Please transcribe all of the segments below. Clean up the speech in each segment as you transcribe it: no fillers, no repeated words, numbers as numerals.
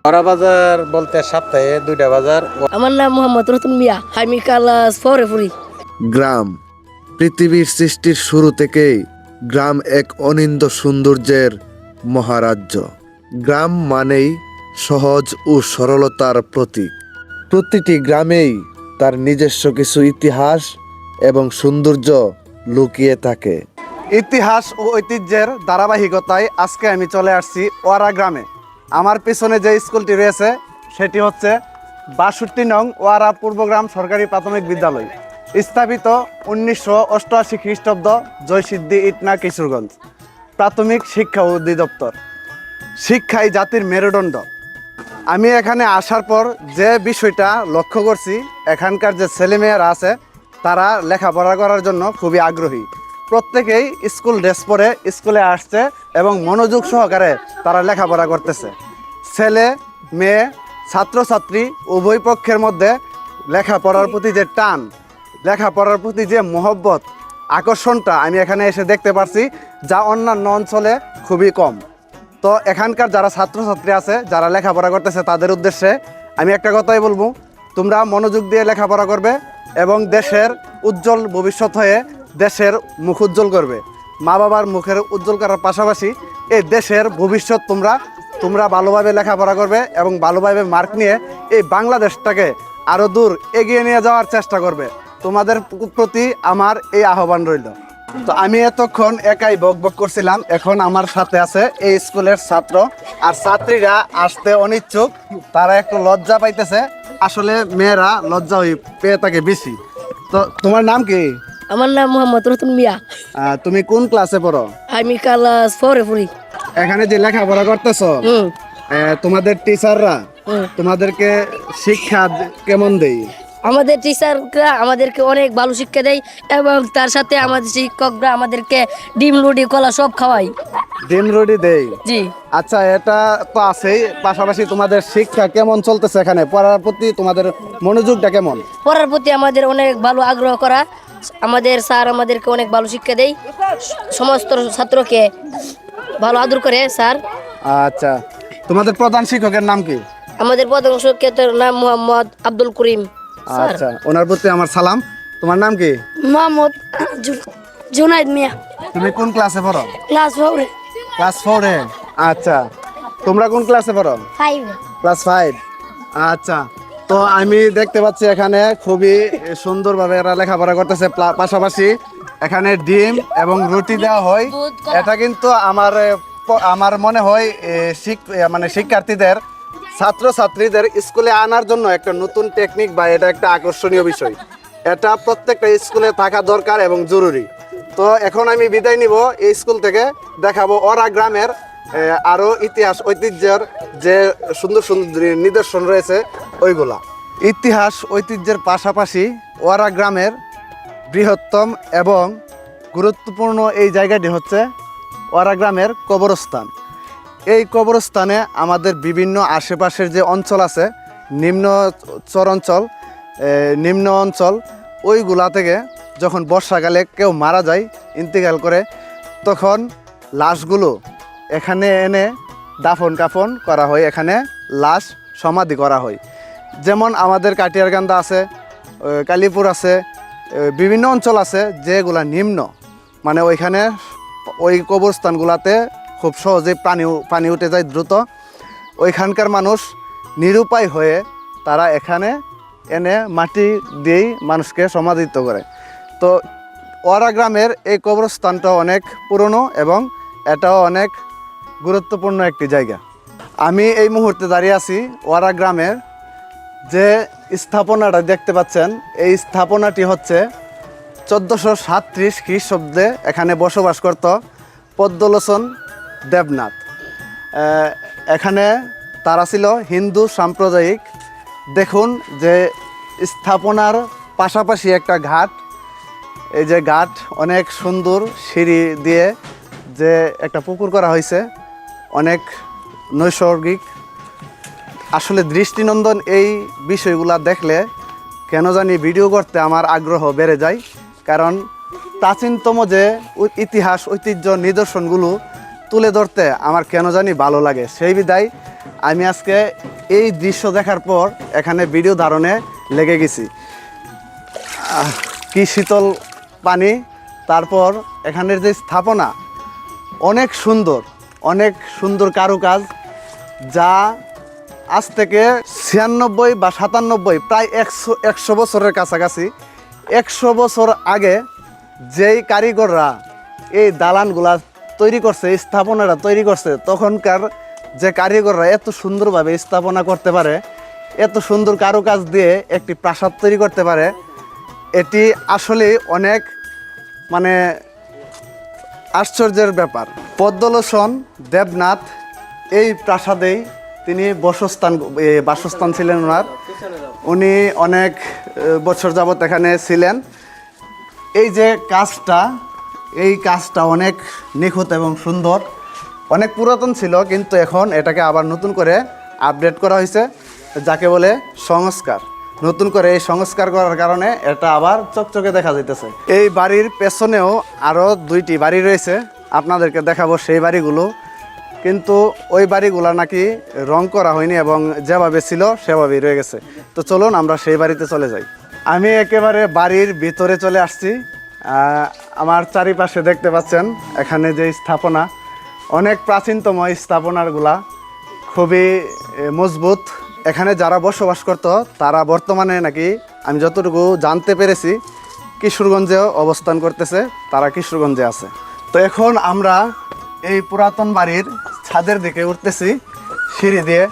বড় বাজার বলতে সপ্তাহে দুইটা বাজার। আমার নাম মোহাম্মদ রতন মিয়া, আমি ক্লাস 4-এ পড়ি। গ্রাম পৃথিবীর সৃষ্টির শুরু থেকেই গ্রাম এক অনিন্দ্য সৌন্দর্যের মহারাজ্য। গ্রাম মানেই সহজ ও সরলতার প্রতীক। প্রতিটি গ্রামেই তার নিজস্ব কিছু ইতিহাস এবং সৌন্দর্য লুকিয়ে থাকে। ইতিহাস ও ঐতিহ্যের ধারাবাহিকতায় আজকে আমি চলে আসছি ওয়ারা গ্রামে। আমার পেছনে যে স্কুলটি রয়েছে সেটি হচ্ছে ৬২ নং ওয়ারা পূর্বগ্রাম সরকারি প্রাথমিক বিদ্যালয়, স্থাপিত ১৯৮৮ খ্রিস্টাব্দ, জয়সিদ্ধি ইটনা কিশোরগঞ্জ। প্রাথমিক শিক্ষা অধিদপ্তর। শিক্ষাই জাতির মেরুদণ্ড। আমি এখানে আসার পর যে বিষয়টা লক্ষ্য করছি, এখানকার যে ছেলেমেয়েরা আছে তারা লেখাপড়া করার জন্য খুবই আগ্রহী। প্রত্যেকেই স্কুল ড্রেস পরে স্কুলে আসছে এবং মনোযোগ সহকারে তারা লেখাপড়া করতেছে। ছেলে মেয়ে ছাত্রছাত্রী উভয় পক্ষের মধ্যে লেখাপড়ার প্রতি যে টান, লেখাপড়ার প্রতি যে মহব্বত, আকর্ষণটা আমি এখানে এসে দেখতে পারছি, যা অন্যান্য অঞ্চলে খুবই কম। তো এখানকার যারা ছাত্রছাত্রী আছে, যারা লেখাপড়া করতেছে, তাদের উদ্দেশ্যে আমি একটা কথাই বলবো, তোমরা মনোযোগ দিয়ে লেখাপড়া করবে এবং দেশের উজ্জ্বল ভবিষ্যৎ হয়ে দেশের মুখ উজ্জ্বল করবে। মা বাবার মুখের উজ্জ্বল করার পাশাপাশি এই দেশের ভবিষ্যৎ তোমরা ভালোভাবে লেখাপড়া করবে এবং ভালোভাবে মার্ক নিয়ে এই বাংলাদেশটাকে আরও দূর এগিয়ে নিয়ে যাওয়ার চেষ্টা করবে। তোমাদের প্রতি আমার এই আহ্বান রইল। তো আমি এতক্ষণ একাই বকবক করছিলাম, এখন আমার সাথে আছে এই স্কুলের ছাত্র আর ছাত্রীরা। আসতে অনিচ্ছুক, তারা একটু লজ্জা পাইতেছে। আসলে মেয়েরা লজ্জা পেয়ে থাকে বেশি। তো তোমার নাম কি? আমার নাম মোহাম্মদ রতন মিয়া, তুমি কোন ক্লাসে পড়ো? আমি ক্লাস 4-এ পড়ি। এখানে যে লেখাপড়া করতেছো, তোমাদের টিচাররা তোমাদেরকে শিক্ষা কেমন দেয়? আমাদের টিচাররা আমাদেরকে অনেক ভালো শিক্ষা দেয় এবং তার সাথে আমাদের শিক্ষকরা আমাদেরকে ডিম রুটি কলা সব খাওয়ায়। ডিম রুটি দেয়? জি। আচ্ছা, এটা তো আছেই, পাশাপাশি তোমাদের শিক্ষা কেমন চলতেছে? এখানে পড়ার প্রতি তোমাদের মনোযোগটা কেমন? পড়ার প্রতি আমাদের অনেক ভালো আগ্রহ করা। আমাদের স্যার আমাদেরকে অনেক ভালো শিক্ষা দেয়, সমস্ত ছাত্রকে ভালো আদর করে স্যার। আচ্ছা, তোমাদের প্রধান শিক্ষকের নাম কি? আমাদের প্রধান শিক্ষকের নাম মোহাম্মদ আব্দুল করিম। আচ্ছা, ওনার প্রতি আমার সালাম। তোমার নাম কি? মোহাম্মদ জুনাইদ মিয়া। তুমি কোন ক্লাসে পড়ো? ক্লাস 4-এ। ক্লাস 4-এ। আচ্ছা, তোমরা কোন ক্লাসে পড়ো? 5-এ। ক্লাস 5। আচ্ছা, তো আমি দেখতে পাচ্ছি এখানে খুবই সুন্দরভাবে এরা লেখাপড়া করতেছে। পাশাপাশি এখানে ডিম এবং রুটি দেওয়া হয়। এটা কিন্তু আমার মনে হয় মানে শিক্ষার্থীদের, ছাত্রছাত্রীদের স্কুলে আনার জন্য একটা নতুন টেকনিক বা এটা একটা আকর্ষণীয় বিষয়। এটা প্রত্যেকটা স্কুলে থাকা দরকার এবং জরুরি। তো এখন আমি বিদায় নিব এই স্কুল থেকে, দেখাবো ওরা গ্রামের আরও ইতিহাস ঐতিহ্যের যে সুন্দর সুন্দর নিদর্শন রয়েছে ওইগুলা। ইতিহাস ঐতিহ্যের পাশাপাশি ওয়ারা গ্রামের বৃহত্তম এবং গুরুত্বপূর্ণ এই জায়গাটি হচ্ছে ওয়ারা গ্রামের কবরস্থান। এই কবরস্থানে আমাদের বিভিন্ন আশেপাশের যে অঞ্চল আছে, নিম্ন অঞ্চল, ওইগুলা থেকে যখন বর্ষাকালে কেউ মারা যায়, ইন্তেকাল করে, তখন লাশগুলো এখানে এনে দাফন কাফন করা হয়, এখানে লাশ সমাধি করা হয়। যেমন আমাদের কাটিয়ারকান্দা আছে, কালীপুর আছে, বিভিন্ন অঞ্চল আছে যেগুলা নিম্ন, মানে ওইখানে ওই কবরস্থানগুলাতে খুব সহজেই পানি উঠে যায় দ্রুত। ওইখানকার মানুষ নিরুপায় হয়ে তারা এখানে এনে মাটি দিয়েই মানুষকে সমাধিত করে। তো ওয়ারা গ্রামের এই কবরস্থানটা অনেক পুরনো এবং এটাও অনেক গুরুত্বপূর্ণ একটি জায়গা। আমি এই মুহূর্তে দাঁড়িয়ে আছি ওয়ারা গ্রামের যে স্থাপনাটা দেখতে পাচ্ছেন, এই স্থাপনাটি হচ্ছে 1437 খ্রিস্টাব্দে এখানে বসবাস করত পদ্মলোচন দেবনাথ। এখানে তারা ছিল হিন্দু সাম্প্রদায়িক। দেখুন যে স্থাপনার পাশাপাশি একটা ঘাট, এই যে ঘাট অনেক সুন্দর সিঁড়ি দিয়ে যে একটা পুকুর করা হয়েছে, অনেক নৈসর্গিক, আসলে দৃষ্টিনন্দন। এই বিষয়গুলো দেখলে কেন জানি ভিডিও করতে আমার আগ্রহ বেড়ে যায়, কারণ প্রাচীনতম যে ইতিহাস ঐতিহ্য নিদর্শনগুলো তুলে ধরতে আমার কেন জানি ভালো লাগে। সেই বিধায় আমি আজকে এই দৃশ্য দেখার পর এখানে ভিডিও ধারণে লেগে গেছি। কি শীতল পানি, তারপর এখানের যে স্থাপনা অনেক সুন্দর কারুকাজ, যা আজ থেকে 96 বা 97 প্রায় 100 বছরের কাছাকাছি, 100 বছর আগে যেই কারিগররা এই দালানগুলা তৈরি করছে, এই স্থাপনাটা তৈরি করছে, তখনকার যে কারিগররা এত সুন্দরভাবে স্থাপনা করতে পারে, এত সুন্দর কারুকাজ দিয়ে একটি প্রাসাদ তৈরি করতে পারে, এটি আসলে অনেক মানে আশ্চর্যের ব্যাপার। পদ্মলোচন দেবনাথ এই প্রাসাদেই তিনি বাসস্থান ছিলেন ওনার। উনি অনেক বছর যাবত এখানে ছিলেন। এই যে এই কাজটা অনেক নিখুঁত এবং সুন্দর, অনেক পুরাতন ছিল, কিন্তু এখন এটাকে আবার নতুন করে আপডেট করা হয়েছে, যাকে বলে সংস্কার। নতুন করে এই সংস্কার করার কারণে এটা আবার চকচকে দেখা যাইতেছে। এই বাড়ির পেছনেও আরও 2টি বাড়ি রয়েছে, আপনাদেরকে দেখাবো সেই বাড়িগুলো, কিন্তু ওই বাড়িগুলো নাকি রং করা হয়নি এবং যেভাবে ছিল সেভাবেই রয়ে গেছে। তো চলুন আমরা সেই বাড়িতে চলে যাই। আমি একেবারে বাড়ির ভিতরে চলে আসছি। আমার চারিপাশে দেখতে পাচ্ছেন এখানে যে স্থাপনা, অনেক প্রাচীনতম স্থাপনাগুলা, খুবই মজবুত। এখানে যারা বসবাস করত তারা বর্তমানে নাকি আমি যতটুকু জানতে পেরেছি কিশোরগঞ্জেও অবস্থান করতেছে, তারা কিশোরগঞ্জে আছে। তো এখন আমরা এই পুরাতন বাড়ির ছাদের দিকে উঠতেছি সিঁড়ি দিয়ে।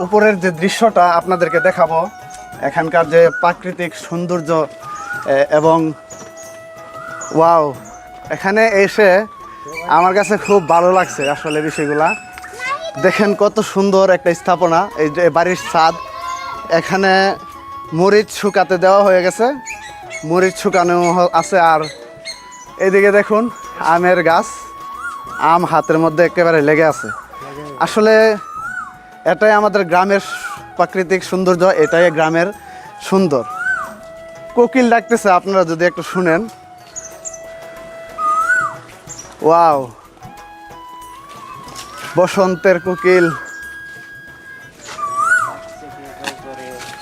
উপরের যে দৃশ্যটা আপনাদেরকে দেখাবো, এখানকার যে প্রাকৃতিক সৌন্দর্য এবং ওয়াও, এখানে এসে আমার কাছে খুব ভালো লাগছে আসলে বিষয়গুলা। দেখেন কত সুন্দর একটা স্থাপনা, এই যে বাড়ির ছাদ। এখানে মরিচ শুকাতে দেওয়া হয়ে গেছে, মরিচ শুকানো আছে। আর এইদিকে দেখুন আমের গাছ, আম হাতের মধ্যে একেবারে লেগে আছে। আসলে এটাই আমাদের গ্রামের প্রাকৃতিক সৌন্দর্য, এটাই গ্রামের সুন্দর। কোকিল ডাকতেছে, আপনারা যদি একটু শুনেন। ওয়াও, বসন্তের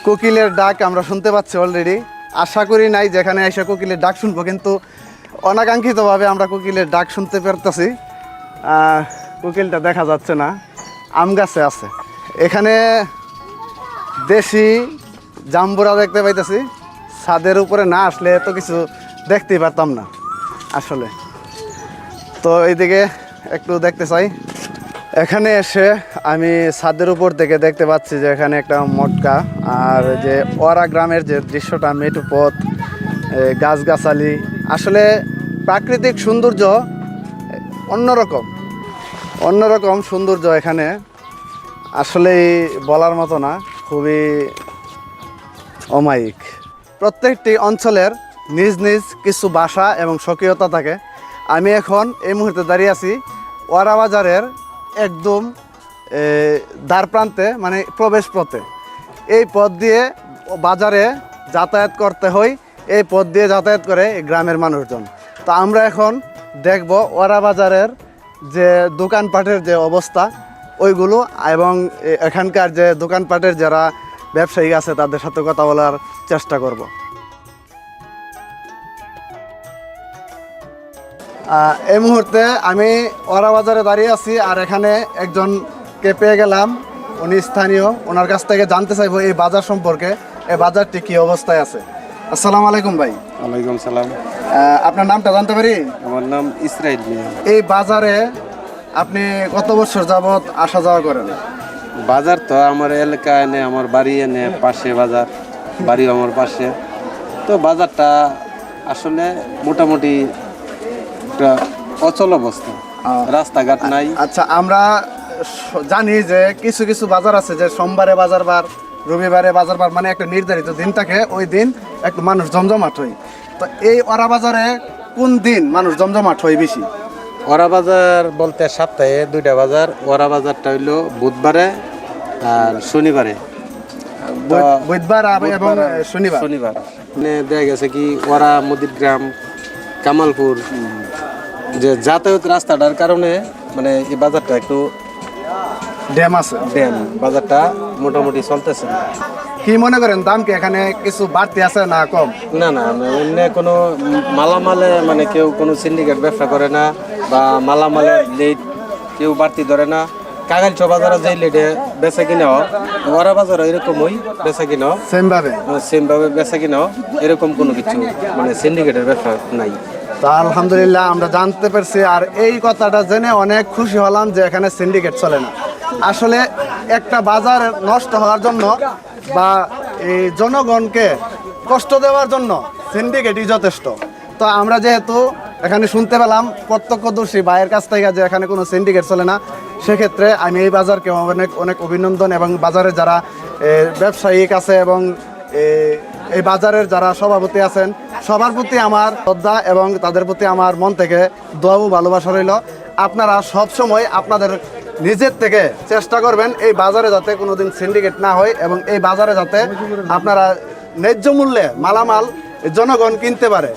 কোকিলের ডাক আমরা শুনতে পাচ্ছি অলরেডি। আশা করি নাই যেখানে এসে কোকিলের ডাক শুনবো, কিন্তু অনাকাঙ্ক্ষিতভাবে আমরা কোকিলের ডাক শুনতে পারতেছি। কোকিলটা দেখা যাচ্ছে না, আম গাছে আছে। এখানে দেশি জাম্বুরা দেখতে পাইতেছি। ছাদের উপরে না আসলে এত কিছু দেখতেই পারতাম না আসলে। তো এইদিকে একটু দেখতে চাই। এখানে এসে আমি ছাদের উপর থেকে দেখতে পাচ্ছি যে এখানে একটা মটকা, আর যে ওরা গ্রামের যে দৃশ্যটা, মেঠো পথ, গাছগাছালি, আসলে প্রাকৃতিক সৌন্দর্য অন্যরকম সৌন্দর্য এখানে, আসলেই বলার মতো না, খুবই অমায়িক। প্রত্যেকটি অঞ্চলের নিজ নিজ কিছু ভাষা এবং স্বকীয়তা থাকে। আমি এখন এই মুহূর্তে দাঁড়িয়ে আছি ওয়ারা বাজারের একদম দ্বার প্রান্তে, মানে প্রবেশ পথে। এই পথ দিয়ে বাজারে যাতায়াত করতে হয়, এই পথ দিয়ে যাতায়াত করে এই গ্রামের মানুষজন। তো আমরা এখন দেখব ওয়ারা বাজারের যে দোকানপাটের যে অবস্থা ওইগুলো, এবং এখানকার যে দোকানপাটের যারা ব্যবসায়ী আছে তাদের সাথে কথা বলার চেষ্টা করব। এই মুহূর্তে আমি ওরা বাজারে দাঁড়িয়ে আছি, আর এখানে একজনকে পেয়ে গেলাম, উনি স্থানীয়। ওনার কাছ থেকে জানতে চাইবো এই বাজার সম্পর্কে, এই বাজারটি কি অবস্থায় আছে। আসসালামু আলাইকুম ভাই। ওয়ালাইকুম সালাম। আপনার নামটা জানতে পারি? আমার নাম ইসরাইল মিয়া। এই বাজারে আপনি কত বছর যাবত আসা যাওয়া করেন? বাজার তো আমার এলাকা এনে, আমার বাড়ি এনে পাশে বাজার, বাড়িও আমার পাশে। তো বাজারটা আসলে মোটামুটি একটা অচল অবস্থা, রাস্তাঘাট নাই। আচ্ছা, আমরা জানি যে কিছু কিছু বাজার আছে যে সোমবারে বাজার বার, রবিবারে বাজার বার, মানে একটা নির্ধারিত দিন থাকে, ওই দিন একটু মানুষ জমজমাট হয়। তো এই ওরা বাজারে কোন দিন মানুষ জমজমাট হয় বেশি? ওরা বাজার বলতে সপ্তাহে 2টা বাজার। ওরা বাজারটা হইলো বুধবারে আর শনিবারে। বুধবার এবং শনিবার। মানে দেখা গেছে কি ওরা মুদির গ্রাম, কামালপুর, যে যাতায়াত রাস্তাটার কারণে মানে এই বাজারটা একটু ড্যাম আছে। ড্যাম বাজারটা মোটামুটি চলতেছে। কি মনে করেন দাম কি এখানে কিছু বাড়তি আছে না কম? না না অন্য কোনো মালামালে মানে কেউ কোনো সিন্ডিকেট ব্যবসা করে না, বা মালামালের লেট কেউ বাড়তি ধরে না। কাগালচো বাজারে যে লেটে বেচা কিনা ওরা বাজারে এরকমই বেচা কিনা সেম ভাবে। সেমভাবে বেচা কিনা, এরকম কোনো কিছু মানে সিন্ডিকেটের ব্যবসা নাই। তা আলহামদুলিল্লাহ আমরা জানতে পারছি, আর এই কথাটা জেনে অনেক খুশি হলাম যে এখানে সিন্ডিকেট চলে না। আসলে একটা বাজার নষ্ট হওয়ার জন্য বা এই জনগণকে কষ্ট দেওয়ার জন্য সিন্ডিকেটই যথেষ্ট। তো আমরা যেহেতু এখানে শুনতে পেলাম প্রত্যক্ষদর্শী ভাইয়ের কাছ থেকে যে এখানে কোনো সিন্ডিকেট চলে না, সেক্ষেত্রে আমি এই বাজারকে অনেক অনেক অভিনন্দন, এবং বাজারে যারা ব্যবসায়িক আছে এবং এই বাজারের যারা সভাপতি আছেন সবার প্রতি আমার শ্রদ্ধা এবং তাদের প্রতি আমার মন থেকে দোয়া ও ভালোবাসা রইল। আপনারা সব সময় আপনাদের নিজের থেকে চেষ্টা করবেন এই বাজারে যাতে কোনোদিন সিন্ডিকেট না হয়, এবং এই বাজারে যাতে আপনারা ন্যায্য মূল্যে মালামাল জনগণ কিনতে পারে।